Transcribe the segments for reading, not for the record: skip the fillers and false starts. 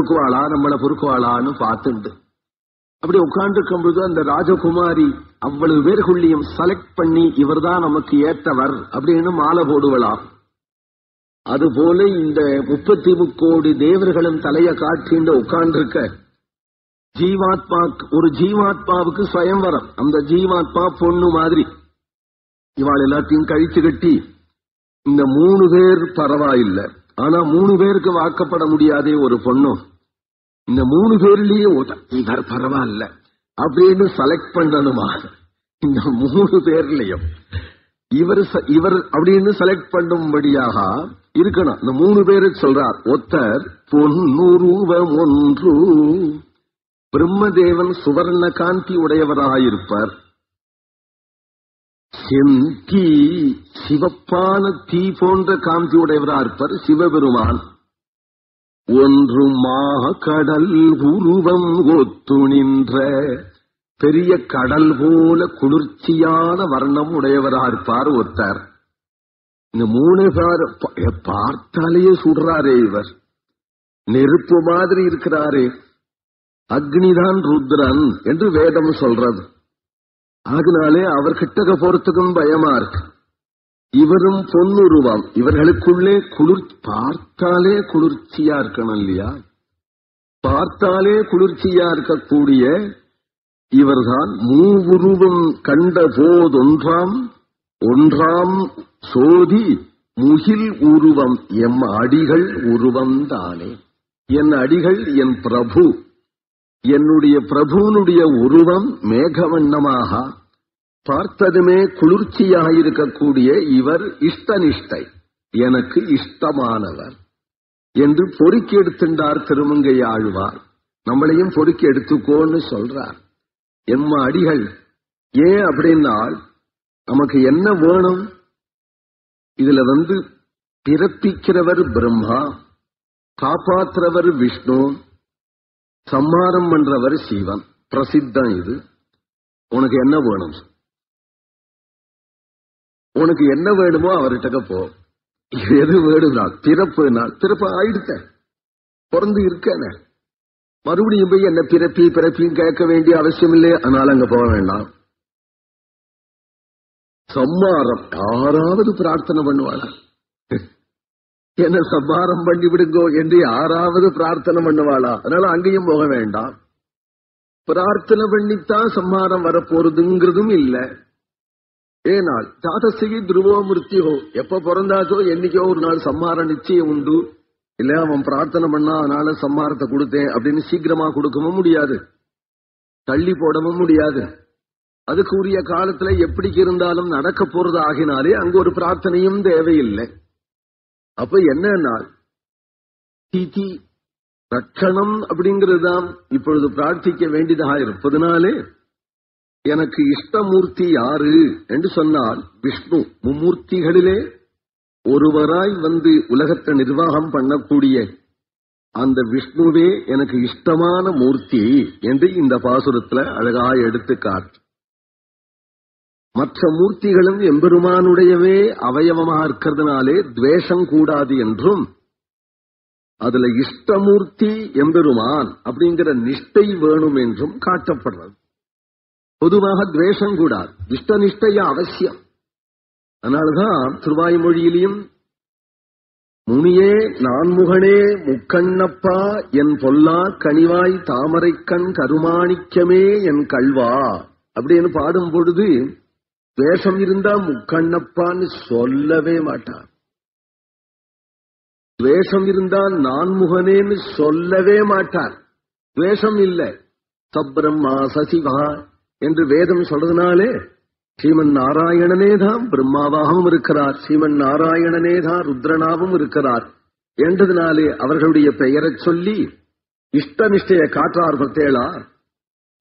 பொறுக்குவாளா நம்மளை பொறுக்குவாளான்னு பார்த்துண்டு அப்படி உட்கார்ந்து இருக்கும்போது அந்த ராஜகுமாரி அவ்வளவு பேருக்குள்ளியும் செலக்ட் பண்ணி இவர் தான் நமக்கு ஏற்றவர் அப்படின்னு மாலை போடுவலாம். அதுபோல இந்த 33 கோடி தேவர்களும் தலைய காட்டிண்டு உட்கார்ந்திருக்க ஒரு ஜீவாத்மாவுக்கு ஸ்வயம்வரம். அந்த ஜீவாத்மா பொண்ணு மாதிரி இவாள் எல்லாத்தையும் கழிச்சு கட்டி இந்த 3 பேர் பரவாயில்லை, ஆனா 3 பேருக்கு வாக்கப்பட முடியாதே ஒரு பொண்ணும். இந்த 3 பேர்லயே இவர் பரவாயில்ல அப்படின்னு செலக்ட் பண்ணணுமா? இந்த 3 பேர்லயும் இவர் அப்படின்னு செலக்ட் பண்ணும்படியாக இருக்கணும். இந்த 3 பேரு சொல்றார். ஒருத்தர் பொன்னுருவம் ஒன்று, பிரம்மதேவன் சுவர்ண காந்தி உடையவராயிருப்பார். செந்தி சிவப்பான தீ போன்ற காந்தி உடையவராக இருப்பார் சிவபெருமான். ஒன்று கடல் உருவம் ஒத்து நின்ற பெரிய கடல் போல குளிர்ச்சியான வர்ணம் உடையவராக இருப்பார் ஒருத்தர். இந்த 3 பேர் பார்த்தாலேயே சுடுறாரே, இவர் நெருப்பு மாதிரி இருக்கிறாரே, அக்னிதான் ருத்ரன் என்று வேதம் சொல்றது. அதனாலே அவர் கிட்டக போறதுக்கும் பயமா இருக்கு. இவரும் பொன்னுருவம், இவர்களுக்குள்ளே பார்த்தாலே குளிர்ச்சியா இருக்கணும் இல்லையா? பார்த்தாலே குளிர்ச்சியா இருக்கக்கூடிய இவர்தான் மூவுருவம் கண்ட ஒன்றாம் சோதி முகில் உருவம் எம் அடிகள் உருவம் தானே. என் அடிகள் என் பிரபு, என்னுடைய பிரபுனுடைய உருவம் மேகவண்ணமாக பார்த்ததுமே குளிர்ச்சியாயிருக்கக்கூடிய இவர் இஷ்டனிஷ்டை, எனக்கு இஷ்டமானவர் என்று பொறுக்கி எடுத்துட்டார் திருமங்கை ஆழ்வார். நம்மளையும் பொறுக்கி எடுத்துக்கோன்னு சொல்றார். எம்ம அடிகள் ஏன் அப்படின்னால் நமக்கு என்ன வேணும்? இதுல பிறப்பிக்கிறவர் பிரம்மா, காப்பாற்றுறவர் விஷ்ணு, சம்மாரம் பண்றவர் சிவன். பிரசித்தம் இது. உனக்கு என்ன வேணும்? உனக்கு என்ன வேணுமோ அவர்கிட்ட போ. எது வேணும்னால் பிறப்பு ஆயிடுத்த, பிறந்து இருக்கேன, மறுபடியும் போய் என்ன பிறப்பியும் கேட்க வேண்டிய அவசியம் இல்லை. அதனால அங்க போக வேண்டாம். சம்மாரம் யாராவது பிரார்த்தனை பண்ணுவாளா? என்ன சம்மாரம் பண்ணி விடுங்கோ என்று யாராவது பிரார்த்தனை பண்ணுவாளா? அதனால அங்கேயும் போக வேண்டாம். பிரார்த்தனை பண்ணித்தான் சம்மாரம் வரப்போறதுங்கிறதும் இல்லை. ஏனால் ஜாதசிகி துருவோ மிருத்தியோ, எப்ப பிறந்தாச்சோ என்னைக்கோ ஒரு நாள் சம்மாரம் நிச்சயம் உண்டு. இல்ல அவன் பிரார்த்தனை பண்ணா அதனால சம்மாரத்தை கொடுத்தேன் அப்படின்னு சீக்கிரமா கொடுக்கவும் முடியாது, தள்ளி போடவும் முடியாது. அதுக்கு உரிய காலத்துல எப்படி இருந்தாலும் நடக்க போறது ஆகினாலே அங்க ஒரு பிரார்த்தனையும் தேவையில்லை. அப்ப என்ன திதி ரட்சணம் அப்படிங்கிறதுதான் இப்பொழுது பிரார்த்திக்க வேண்டியதாக இருப்பதனாலே எனக்கு இஷ்டமூர்த்தி யாரு என்று சொன்னால் விஷ்ணு. மும்மூர்த்திகளிலே ஒருவராய் உலகத்தை நிர்வாகம் பண்ணக்கூடிய அந்த விஷ்ணுவே எனக்கு இஷ்டமான மூர்த்தி என்று இந்த பாசுரத்துல அழகாய் எடுத்து காட்டு. மற்ற மூர்த்திகளும் எம்பெருமானுடையவே அவயவமாக இருக்கிறதுனாலே துவேஷம் கூடாது என்றும், அதுல இஷ்டமூர்த்தி எம்பெருமான் அப்படிங்கிற நிஷ்டை வேணும் என்றும் காட்டப்படுறது. பொதுவாக துவேஷம் கூடாது, இஷ்டநிஷ்டைய அவசியம். அதனால்தான் திருவாய்மொழியிலையும் முனியே நான்முகனே முக்கண்ணப்பா என் பொல்லா கனிவாய் தாமரைக்கண் கருமாணிக்கமே என் கல்வா அப்படின்னு பாடும் பொழுது துவேஷம் இருந்தா முக்கண்ணப்பான்னு சொல்லவே மாட்டார். துவேஷம் இருந்தா நான்முகனேன்னு சொல்லவே மாட்டார். துவேஷம் இல்லை. சப்ரம்மா சசிவா என்று வேதம் சொல்றதுனாலே ஸ்ரீமன் நாராயணனேதான் பிரம்மாவாகவும் இருக்கிறார், ஸ்ரீமன் நாராயணனேதான் ருத்ரனாவும் இருக்கிறார் என்றதுனாலே அவர்களுடைய பெயரை சொல்லி இஷ்டநிஷ்டைய காற்றார் பத்தேளா.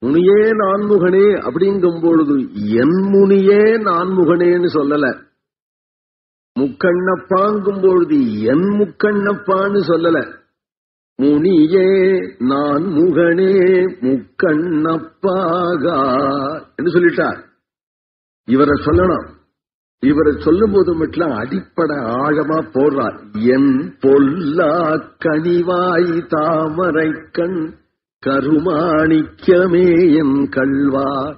முனியே நான்முகனே அப்படிங்கும் பொழுது என் முனியே நான்முகனேன்னு சொல்லல. முக்கண்ணப்பாங்கும் பொழுது என் முக்கண்ணப்பான்னு சொல்லல. முனியே நான்முகனே முக்கண்ணப்பாகா என்று சொல்லிட்டார். இவரை சொல்லணும். இவரை சொல்லும் போது மட்டும் அடிப்படை ஆழமா போடுறார். என் பொல்லா கனிவாய் தாமரை கண் கருமாணிக்கமே என் கல்வா